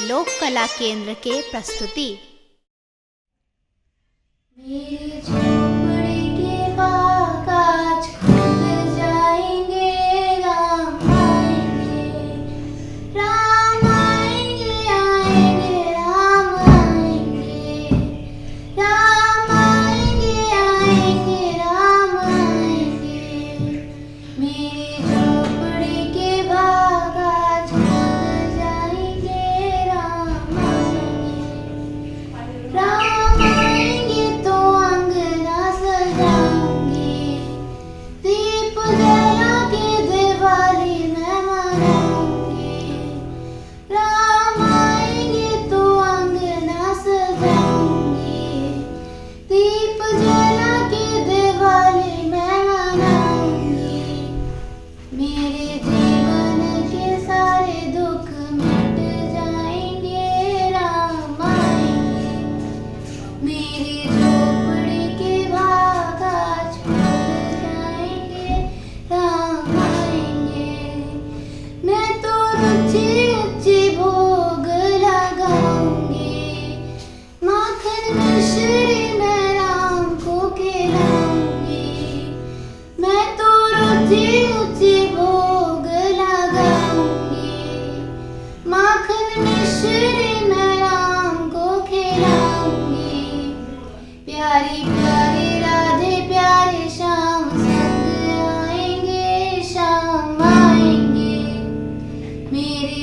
लोक कला केंद्र के प्रस्तुति। मेरी झोपड़ी के बाग आज खुल जाएंगे, राम आएंगे, राम आएंगे, आएंगे, राम आएंगे, राम आएंगे, आएंगे, राम आएंगे। मेरी झोपड़ी के बाग आज खुल जाएंगे, राम आएंगे, राम आएंगे तो अंगना सजाऊंगी, दीप जला के दिवाली मैं मनाऊंगी। राम आएंगे तो अंगना सजाऊंगी, दीप जला के दिवाली मैं मनाऊंगी। मेरे जीवन के सारे दुख मिट जाएंगे, राम आएंगे। मेरी झोपड़ी के बाग आज खुल जाएंगे, राम आएंगे। मैं तो रुचि रुचि भोग लगाऊंगी, माखन मिश्री मैं राम को खिलाऊंगी। मैं तो रुचि रुचि भोग लगाऊंगी, माखन मिश्री मैं राम को खिलाऊंगी। प्यारी प्यारी राधे प्यारे श्याम संग आएंगे, शाम आएंगे। मेरी